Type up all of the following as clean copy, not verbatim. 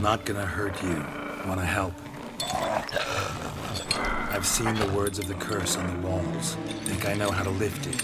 I'm not gonna hurt you. Wanna help? I've seen the words of the curse on the walls. Think I know how to lift it.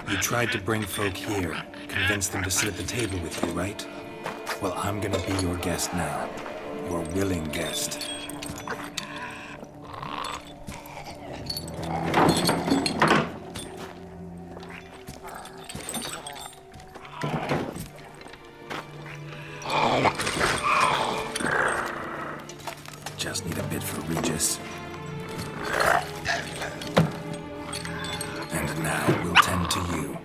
You tried to bring folk here, convince them to sit at the table with you, right? Well, I'm gonna be your guest now. Your willing guest. Just need a bit for Regis. And now we'll tend to you.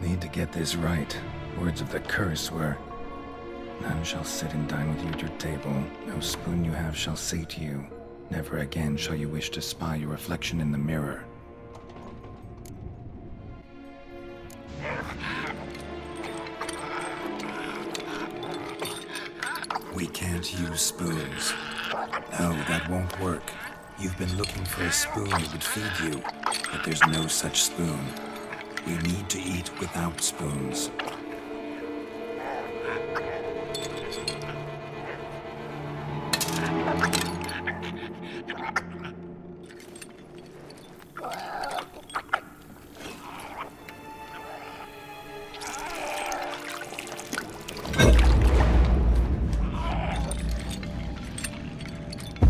Need to get this right. Words of the curse were, none shall sit and dine with you at your table. No spoon you have shall sate you. Never again shall you wish to spy your reflection in the mirror. We can't use spoons. No, that won't work. You've been looking for a spoon that would feed you, but there's no such spoon. We need to eat without spoons.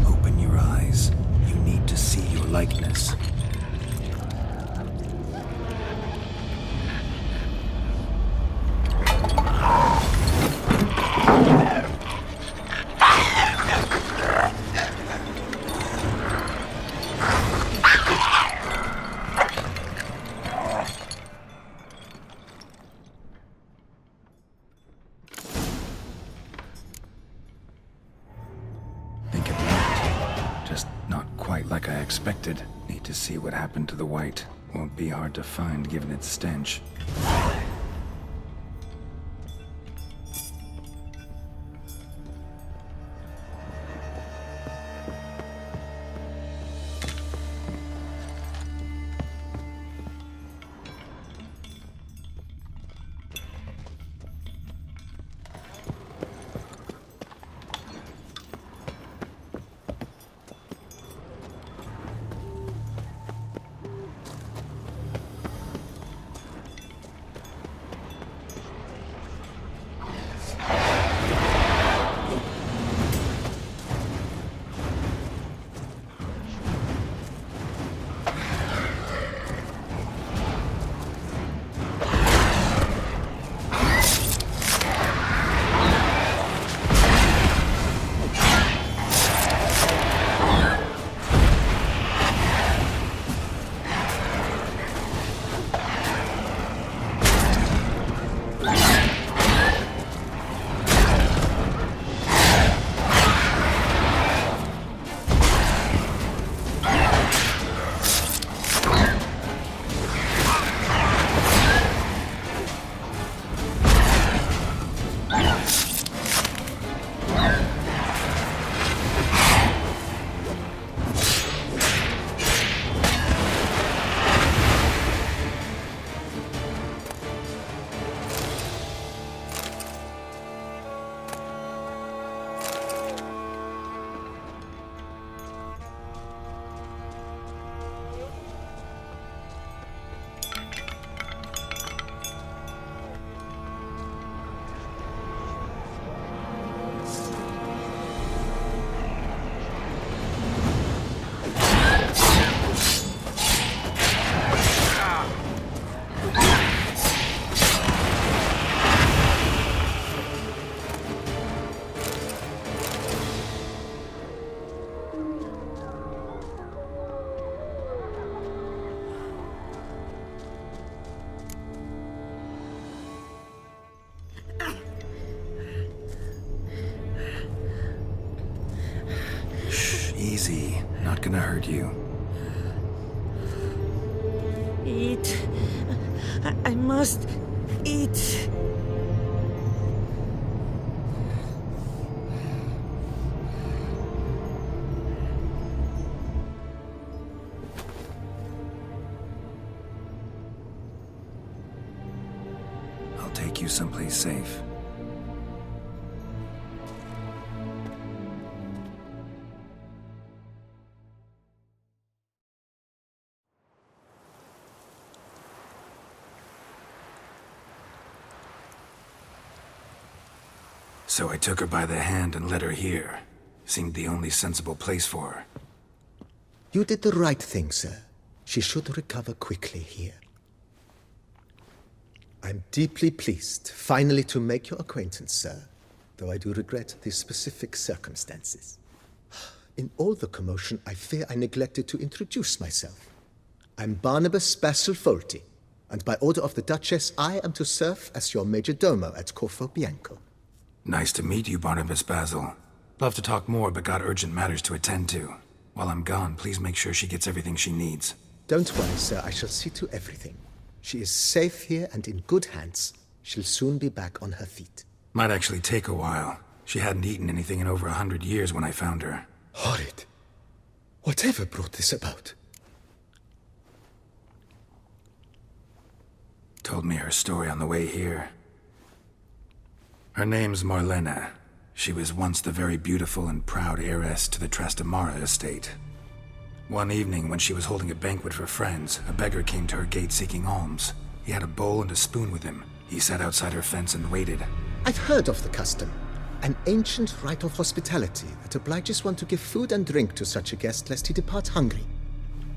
Open your eyes. You need to see your likeness. Like I expected. Need to see what happened to the white. Won't be hard to find given its stench. Easy. Not gonna hurt you. Eat. I must eat. I'll take you someplace safe. So I took her by the hand and led her here. Seemed the only sensible place for her. You did the right thing, sir. She should recover quickly here. I'm deeply pleased, finally, to make your acquaintance, sir, though I do regret the specific circumstances. In all the commotion, I fear I neglected to introduce myself. I'm Barnabas Basilfolti, and by order of the Duchess, I am to serve as your major domo at Corfo Bianco. Nice to meet you, Barnabas Basil. Love to talk more, but got urgent matters to attend to. While I'm gone, please make sure she gets everything she needs. Don't worry, sir. I shall see to everything. She is safe here and in good hands. She'll soon be back on her feet. Might actually take a while. She hadn't eaten anything in over 100 years when I found her. Horrid. Whatever brought this about? Told me her story on the way here. Her name's Marlena. She was once the very beautiful and proud heiress to the Trastamara estate. One evening, when she was holding a banquet for friends, a beggar came to her gate seeking alms. He had a bowl and a spoon with him. He sat outside her fence and waited. I've heard of the custom. An ancient rite of hospitality that obliges one to give food and drink to such a guest lest he depart hungry.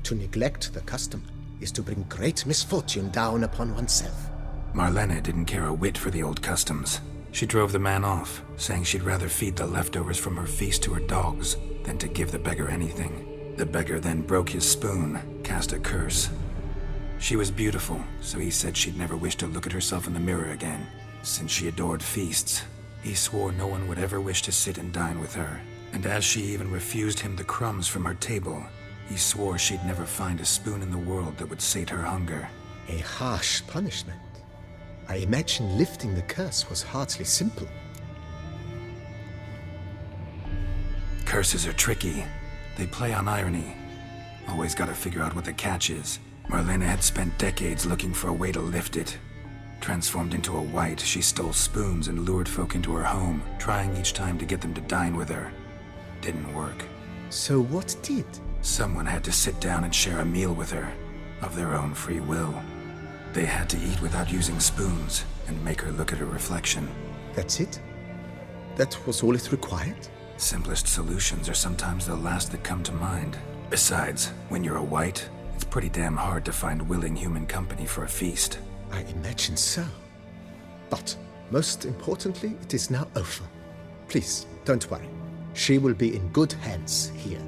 To neglect the custom is to bring great misfortune down upon oneself. Marlena didn't care a whit for the old customs. She drove the man off, saying she'd rather feed the leftovers from her feast to her dogs than to give the beggar anything. The beggar then broke his spoon, cast a curse. She was beautiful, so he said she'd never wish to look at herself in the mirror again. Since she adored feasts, he swore no one would ever wish to sit and dine with her. And as she even refused him the crumbs from her table, he swore she'd never find a spoon in the world that would sate her hunger. A harsh punishment. I imagine lifting the curse was hardly simple. Curses are tricky. They play on irony. Always gotta figure out what the catch is. Marlena had spent decades looking for a way to lift it. Transformed into a wight, she stole spoons and lured folk into her home, trying each time to get them to dine with her. Didn't work. So what did? Someone had to sit down and share a meal with her, of their own free will. They had to eat without using spoons, and make her look at her reflection. That's it? That was all it required? Simplest solutions are sometimes the last that come to mind. Besides, when you're a wight, it's pretty damn hard to find willing human company for a feast. I imagine so. But, most importantly, it is now over. Please, don't worry. She will be in good hands here.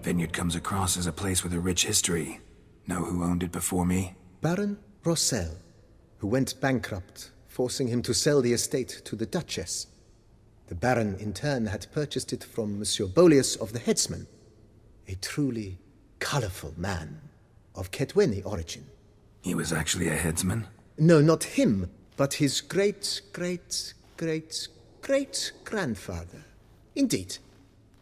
Vineyard comes across as a place with a rich history. Know who owned it before me? Baron Rossel, who went bankrupt, forcing him to sell the estate to the Duchess. The Baron, in turn, had purchased it from Monsieur Bolius of the Headsman, a truly colorful man of Ketweni origin. He was actually a headsman? No, not him, but his great-grandfather. Indeed.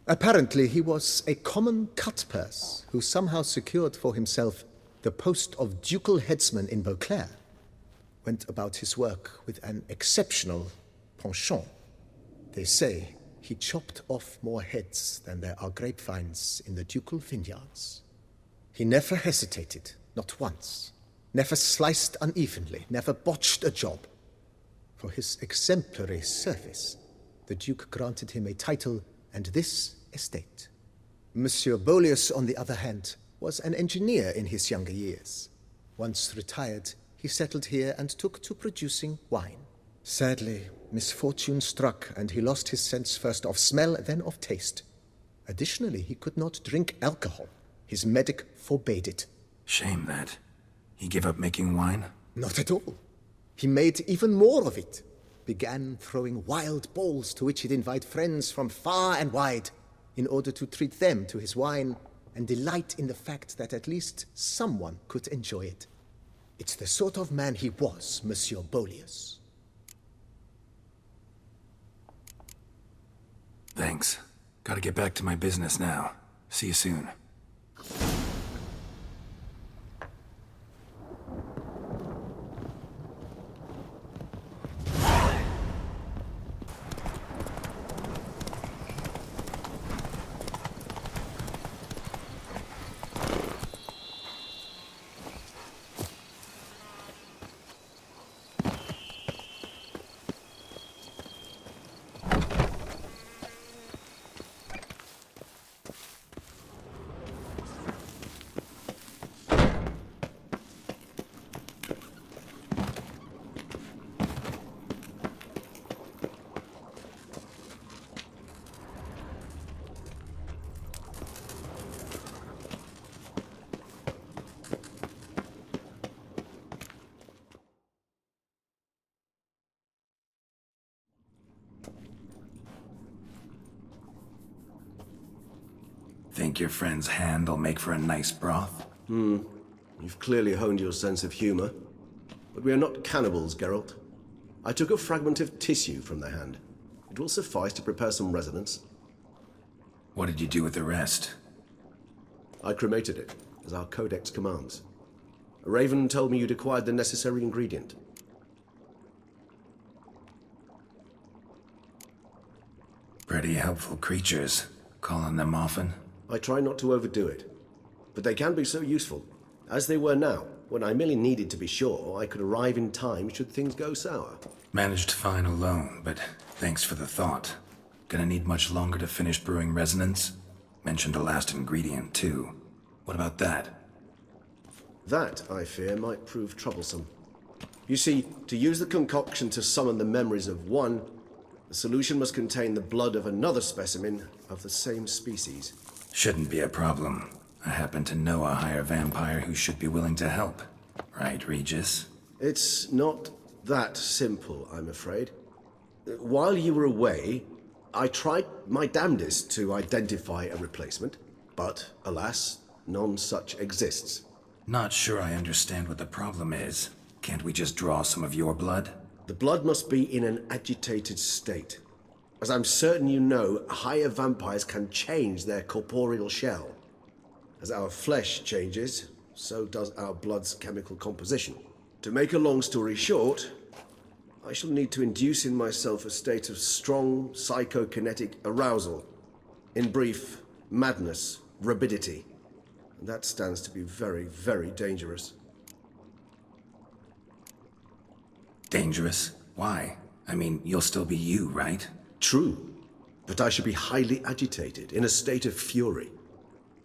Apparently, he was a common cutpurse who somehow secured for himself the post of ducal headsman in Beauclair. Went about his work with an exceptional penchant. They say he chopped off more heads than there are grapevines in the ducal vineyards. He never hesitated, not once. Never sliced unevenly, never botched a job. For his exemplary service, the Duke granted him a title and this estate. Monsieur Bolius, on the other hand, was an engineer in his younger years. Once retired, he settled here and took to producing wine. Sadly, misfortune struck and he lost his sense first of smell, then of taste. Additionally, he could not drink alcohol. His medic forbade it. Shame that. He gave up making wine? Not at all. He made even more of it. began throwing wild balls to which he'd invite friends from far and wide in order to treat them to his wine and delight in the fact that at least someone could enjoy it. It's the sort of man he was, Monsieur Bolius. Thanks. Gotta get back to my business now. See you soon. Think your friend's hand will make for a nice broth? You've clearly honed your sense of humor. But we are not cannibals, Geralt. I took a fragment of tissue from the hand. It will suffice to prepare some resonance. What did you do with the rest? I cremated it, as our codex commands. A raven told me you'd acquired the necessary ingredient. Pretty helpful creatures. Call on them often? I try not to overdo it, but they can be so useful, as they were now, when I merely needed to be sure I could arrive in time should things go sour. Managed fine alone, but thanks for the thought. Gonna need much longer to finish brewing resonance? Mentioned the last ingredient, too. What about that? That, I fear, might prove troublesome. You see, to use the concoction to summon the memories of one, the solution must contain the blood of another specimen of the same species. Shouldn't be a problem. I happen to know a higher vampire who should be willing to help. Right, Regis? It's not that simple, I'm afraid. While you were away, I tried my damnedest to identify a replacement, but alas, none such exists. Not sure I understand what the problem is. Can't we just draw some of your blood? The blood must be in an agitated state. As I'm certain you know, higher vampires can change their corporeal shell. As our flesh changes, so does our blood's chemical composition. To make a long story short, I shall need to induce in myself a state of strong psychokinetic arousal. In brief, madness, rabidity. And that stands to be very, very dangerous. Dangerous? Why? I mean, you'll still be you, right? True, but I should be highly agitated, in a state of fury.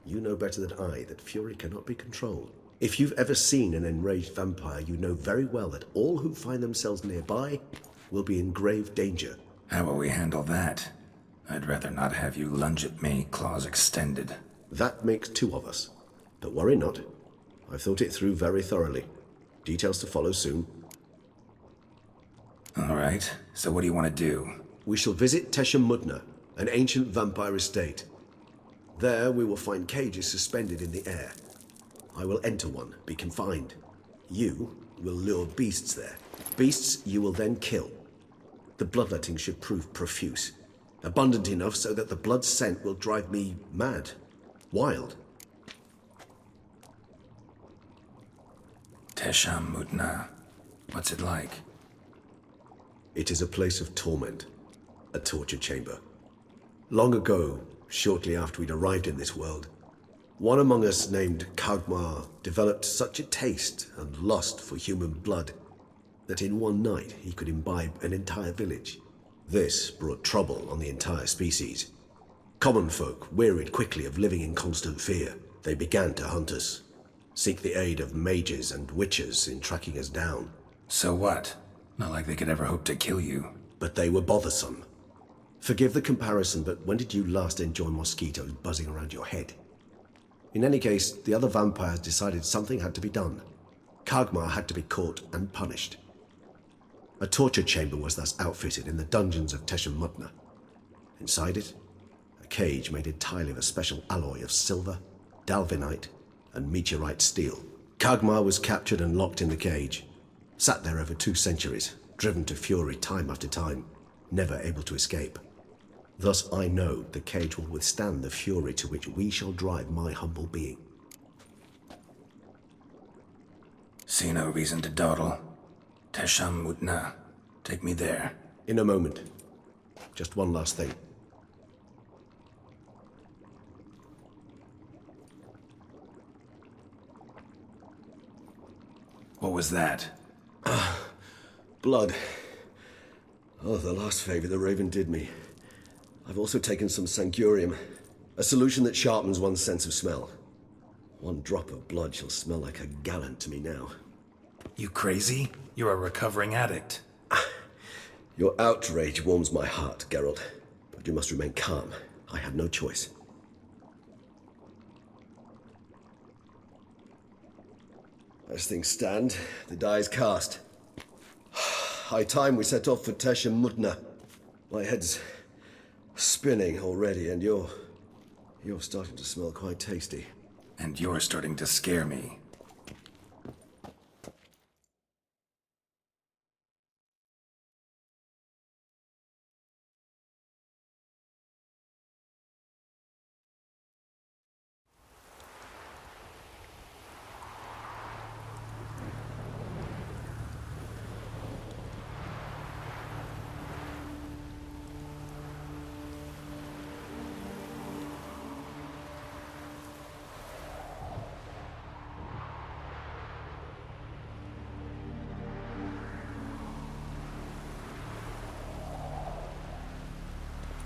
You know better than I that fury cannot be controlled. If you've ever seen an enraged vampire, you know very well that all who find themselves nearby will be in grave danger. How will we handle that? I'd rather not have you lunge at me, claws extended. That makes two of us. But worry not. I've thought it through very thoroughly. Details to follow soon. All right, so what do you want to do? We shall visit Tesha Mudna, an ancient vampire estate. There we will find cages suspended in the air. I will enter one, be confined. You will lure beasts there. Beasts you will then kill. The bloodletting should prove profuse. Abundant enough so that the blood scent will drive me mad. Wild. Tesha Mudna. What's it like? It is a place of torment. A torture chamber. Long ago, shortly after we'd arrived in this world, one among us named Kagmar developed such a taste and lust for human blood that in one night he could imbibe an entire village. This brought trouble on the entire species. Common folk wearied quickly of living in constant fear. They began to hunt us, seek the aid of mages and witches in tracking us down. So what? Not like they could ever hope to kill you. But they were bothersome. Forgive the comparison, but when did you last enjoy mosquitoes buzzing around your head? In any case, the other vampires decided something had to be done. Kagmar had to be caught and punished. A torture chamber was thus outfitted in the dungeons of Mutna. Inside it, a cage made entirely of a special alloy of silver, dalvinite, and meteorite steel. Kagmar was captured and locked in the cage, sat there over 2 centuries, driven to fury time after time, never able to escape. Thus I know the cage will withstand the fury to which we shall drive my humble being. See no reason to dawdle. Mutna. Take me there. In a moment. Just one last thing. What was that? Blood. Oh, the last favor the Raven did me. I've also taken some Sangurium, a solution that sharpens one's sense of smell. 1 drop of blood shall smell like a gallon to me now. You crazy? You're a recovering addict. Your outrage warms my heart, Geralt. But you must remain calm. I have no choice. As things stand, the die is cast. High time we set off for Mutna. My head's spinning already, and you're starting to smell quite tasty. And you're starting to scare me.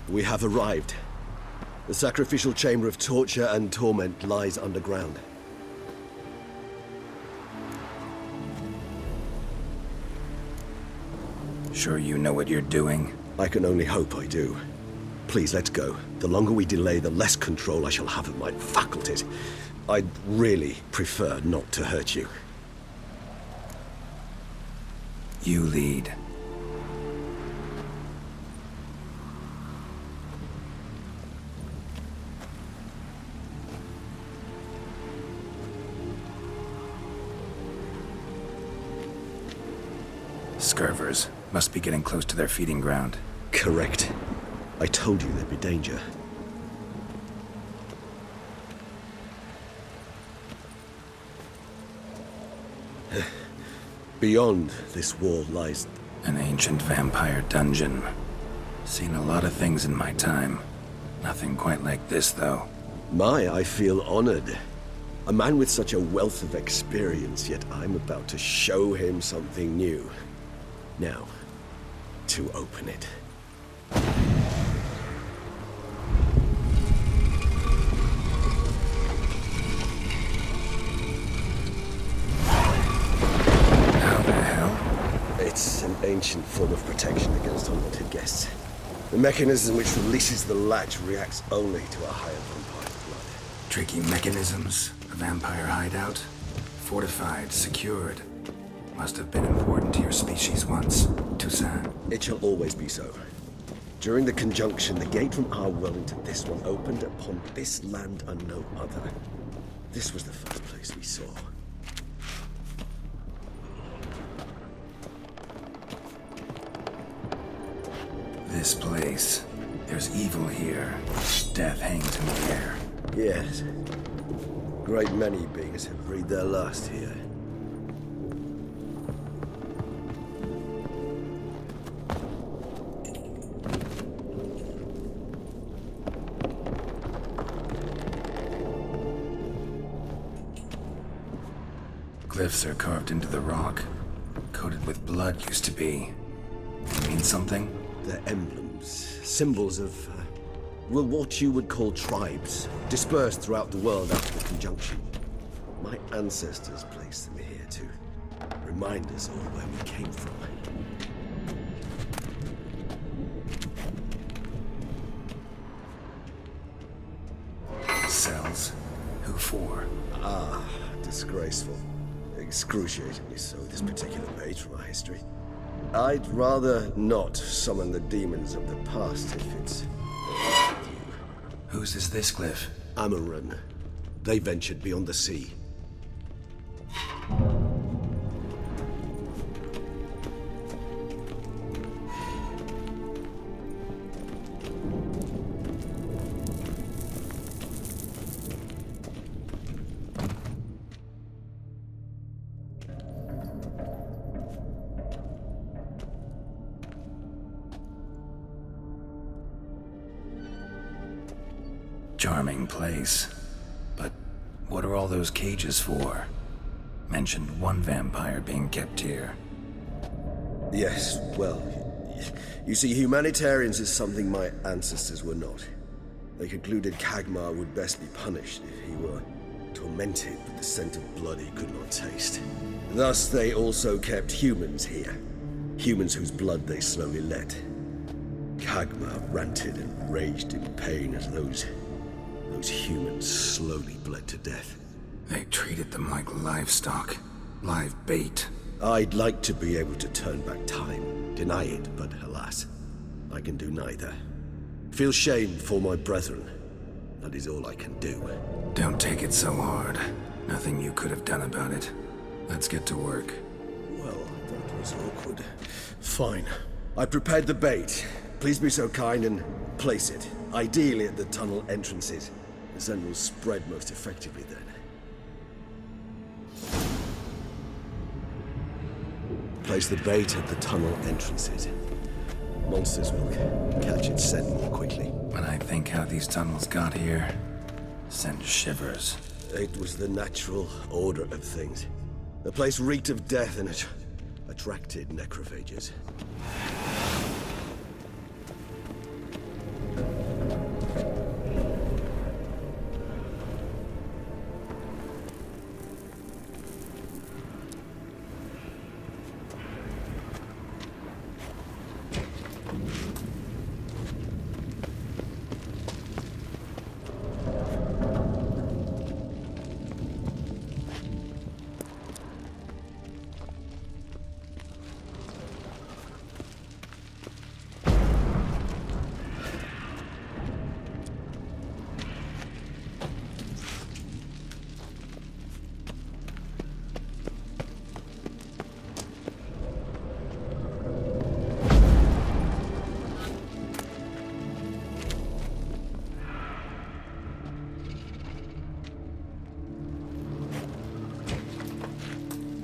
We have arrived. The sacrificial chamber of torture and torment lies underground. Sure you know what you're doing? I can only hope I do. Please, let's go. The longer we delay, the less control I shall have of my faculties. I'd really prefer not to hurt you. You lead. Scurvers. Must be getting close to their feeding ground. Correct. I told you there'd be danger. Beyond this wall lies... An ancient vampire dungeon. Seen a lot of things in my time. Nothing quite like this, though. I feel honored. A man with such a wealth of experience, yet I'm about to show him something new. Now, to open it. How the hell? It's an ancient form of protection against unwanted guests. The mechanism which releases the latch reacts only to a higher vampire's blood. Tricky mechanisms. A vampire hideout. Fortified, secured. Must have been important to your species once. Toussaint. It shall always be so. During the conjunction, the gate from our world into this one opened upon this land and no other. This was the first place we saw. This place. There's evil here. Death hangs in the air. Yes. Great many beings have breathed their last here. Glyphs are carved into the rock. Coated with blood used to be. Mean something? They're emblems, symbols of, well, what you would call tribes, dispersed throughout the world after the conjunction. My ancestors placed them here to remind us all where we came from. Cells? Who for? Disgraceful. Excruciatingly so, this particular page from our history. I'd rather not summon the demons of the past if it's... Whose is this cliff? Amaran. They ventured beyond the sea. Charming place. But what are all those cages for? Mentioned one vampire being kept here. Yes, well, you see, humanitarians is something my ancestors were not. They concluded Kagmar would best be punished if he were tormented with the scent of blood he could not taste. Thus, they also kept humans here. Humans whose blood they slowly let. Kagmar ranted and raged in pain as those humans slowly bled to death. They treated them like livestock. Live bait. I'd like to be able to turn back time, deny it, but alas, I can do neither. Feel shame for my brethren. That is all I can do. Don't take it so hard. Nothing you could have done about it. Let's get to work. Well, that was awkward. Fine. I prepared the bait. Please be so kind and place it, ideally at the tunnel entrances. The scent will spread most effectively then. Place the bait at the tunnel entrances. Monsters will catch its scent more quickly. When I think how these tunnels got here, send shivers. It was the natural order of things. The place reeked of death and it attracted necrophages.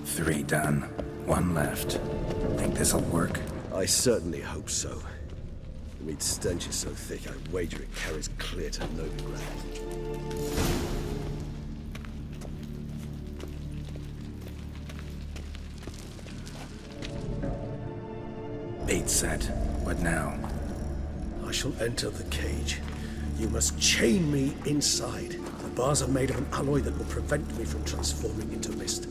Three done. One left. Think this'll work? I certainly hope so. The meat stench is so thick, I wager it carries clear to Novigrad. Bait set. What now? I shall enter the cage. You must chain me inside. The bars are made of an alloy that will prevent me from transforming into mist.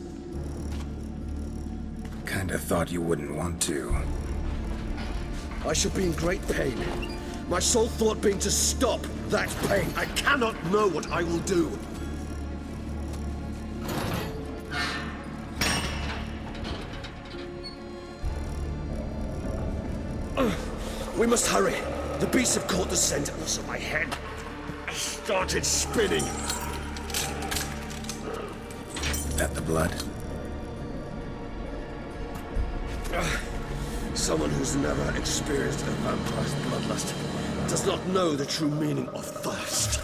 Kinda thought you wouldn't want to. I shall be in great pain. My sole thought being to stop that pain. I cannot know what I will do. We must hurry. The beasts have caught the scent, and also my head started spinning. That the blood? Someone who's never experienced a vampire's bloodlust does not know the true meaning of thirst.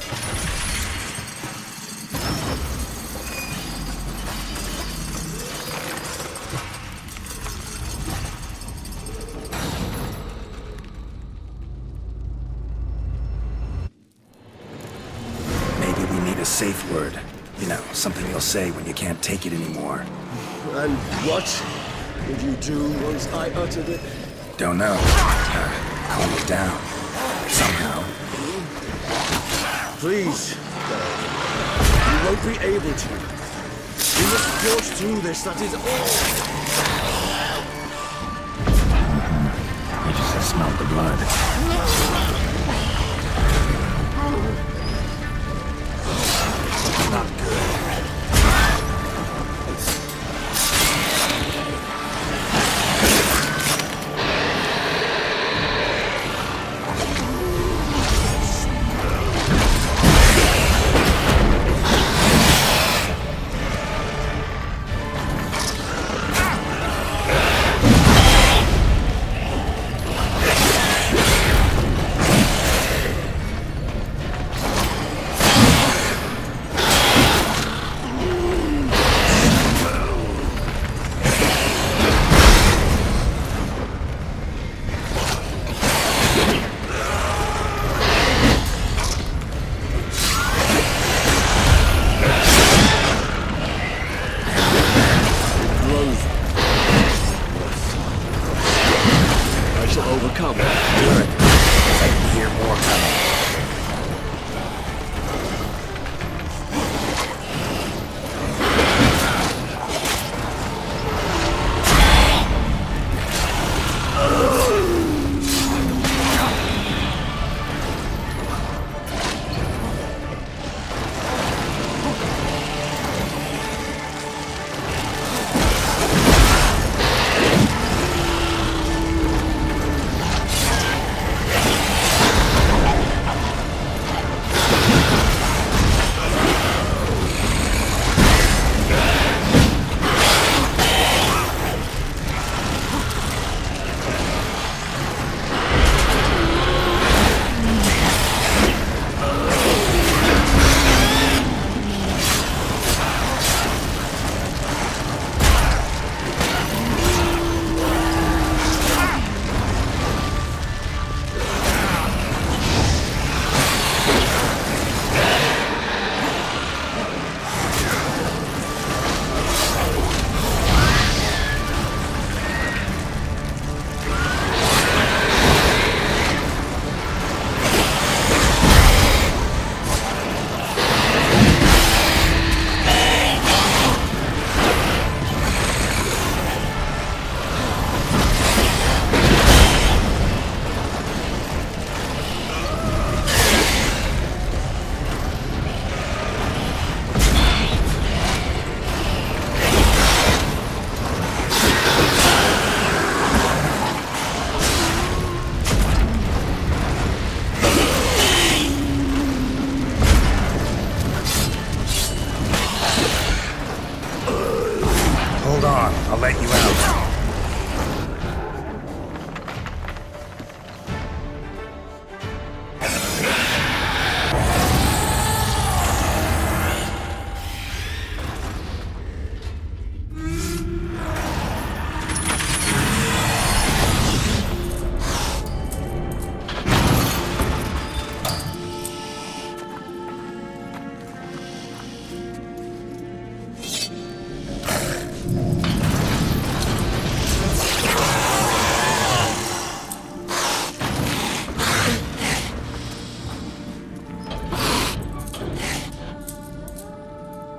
Maybe we need a safe word. You know, something you'll say when you can't take it anymore. And what would you do once I uttered it? Don't know. Calm it down. Somehow. Please, you won't be able to. You must forge through this, that is all. You just have smelled the blood. Not good. overcome. Good. I can hear more coming. I'll let you out.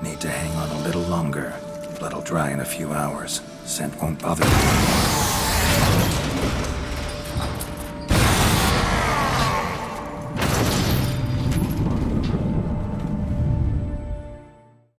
Need to hang on a little longer. Blood'll dry in a few hours. Scent won't bother me.